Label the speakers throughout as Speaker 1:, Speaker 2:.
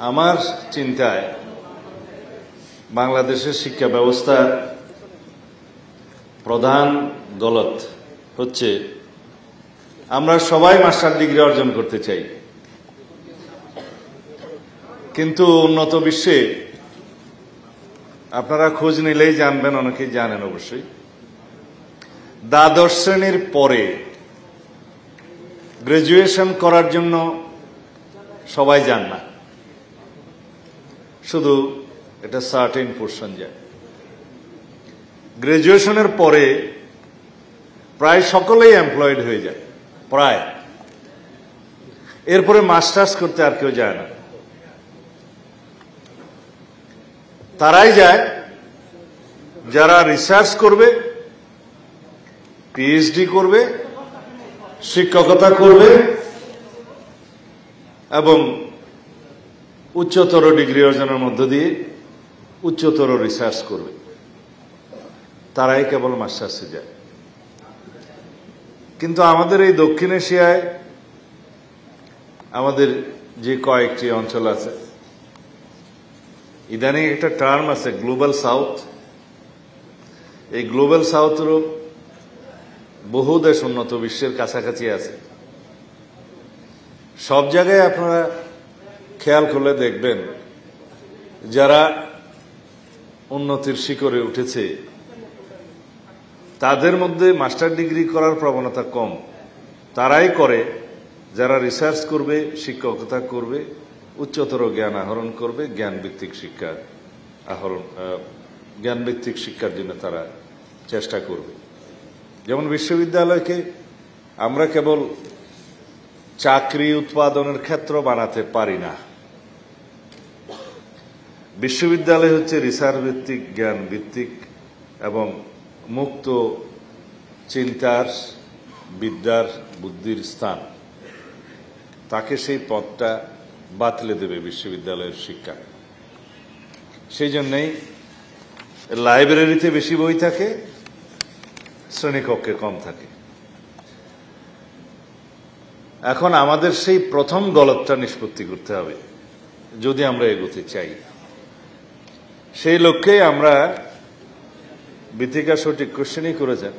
Speaker 1: আমার চিন্তায় বাংলাদেশের শিক্ষা ব্যবস্থার প্রধান গলত হচ্ছে আমরা সবাই মাস্টার ডিগ্রি অর্জন করতে চাই, কিন্তু উন্নত বিশ্বে আপনারা খোঁজ নিলেই জানবেন, অনেকেই জানেন অবশ্যই, দ্বাদশ শ্রেণীর পরে গ্রাজুয়েশন করার জন্য সবাই যান না, শুধু এটা সার্টেন পোর্শন যায়। গ্রাজুয়েশনের পরে প্রায় সকলেই এমপ্লয়েড হয়ে যায়, প্রায়। এরপরে মাস্টার্স করতে আর কেউ যায় না। তারাই যায় যারা রিসার্চ করবে, পিএইচডি করবে, শিক্ষকতা করবে এবং উচ্চতর ডিগ্রি অর্জনের মধ্য দিয়ে উচ্চতর রিসার্চ করবে, তারাই কেবল মাস্টার্সে যায়। কিন্তু আমাদের এই দক্ষিণ এশিয়ায় আমাদের যে কয়েকটি অঞ্চল আছে, ইদানিং একটা টার্ম আছে গ্লোবাল সাউথ। এই গ্লোবাল সাউথেরও বহু দেশ উন্নত বিশ্বের কাছাকাছি আছে। সব জায়গায় আপনারা খেয়াল করলে দেখবেন, যারা উন্নতির শিখরে উঠেছে তাদের মধ্যে মাস্টার ডিগ্রি করার প্রবণতা কম। তারাই করে যারা রিসার্চ করবে, শিক্ষকতা করবে, উচ্চতর জ্ঞান আহরণ করবে, জ্ঞানভিত্তিক শিক্ষার জন্য তারা চেষ্টা করবে। যেমন বিশ্ববিদ্যালয়কে আমরা কেবল চাকরি উৎপাদনের ক্ষেত্র বানাতে পারি না। বিশ্ববিদ্যালয় হচ্ছে রিসার্চ ভিত্তিক, জ্ঞান ভিত্তিক এবং মুক্ত চিন্তার, বিদ্যার, বুদ্ধির স্থান। তাকে সেই পথটা বাতলে দেবে বিশ্ববিদ্যালয়ের শিক্ষা। সেই জন্যই লাইব্রেরিতে বেশি বই থাকে, শ্রেণীকক্ষে কম থাকে। এখন আমাদের সেই প্রথম গলতটা নিষ্পত্তি করতে হবে যদি আমরা এগোতে চাই। সেই লক্ষ্যে আমরা বিথিকা সঠিক কোশ্চেনই করেছেন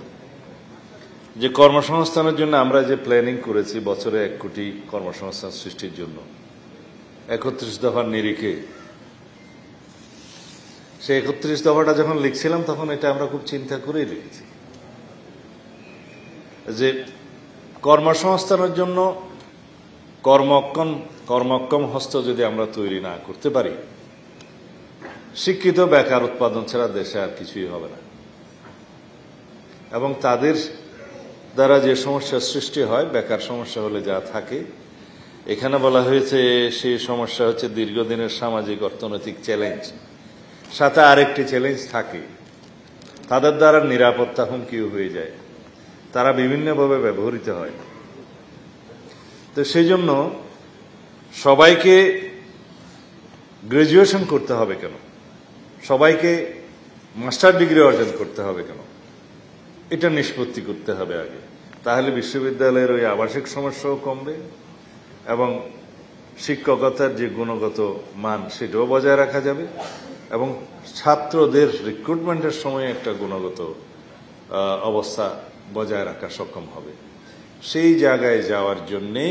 Speaker 1: যে কর্মসংস্থানের জন্য আমরা যে প্ল্যানিং করেছি বছরে 1 কোটি কর্মসংস্থান সৃষ্টির জন্য 31 দফার নিরিখে, সেই 31 দফাটা যখন লিখছিলাম তখন এটা আমরা খুব চিন্তা করেই লিখেছি যে কর্মসংস্থানের জন্য কর্মক্ষম হস্ত যদি আমরা তৈরি না করতে পারি, শিক্ষিত বেকার উৎপাদন ছাড়া দেশে আর কিছুই হবে না। এবং তাদের দ্বারা যে সমস্যার সৃষ্টি হয়, বেকার সমস্যা হলে যা থাকে, এখানে বলা হয়েছে সেই সমস্যা হচ্ছে দীর্ঘদিনের সামাজিক অর্থনৈতিক চ্যালেঞ্জ, সাথে আরেকটি চ্যালেঞ্জ থাকে, তাদের দ্বারা নিরাপত্তা হুমকিও হয়ে যায়, তারা বিভিন্নভাবে ব্যবহৃত হয়। তো সেই জন্য সবাইকে গ্রাজুয়েশন করতে হবে কেন, সবাইকে মাস্টার ডিগ্রি অর্জন করতে হবে কেন, এটা নিষ্পত্তি করতে হবে আগে। তাহলে বিশ্ববিদ্যালয়ের ওই আবাসিক সমস্যাও কমবে এবং শিক্ষকতার যে গুণগত মান সেটাও বজায় রাখা যাবে এবং ছাত্রদের রিক্রুটমেন্টের সময় একটা গুণগত অবস্থা বজায় রাখা সক্ষম হবে। সেই জায়গায় যাওয়ার জন্যে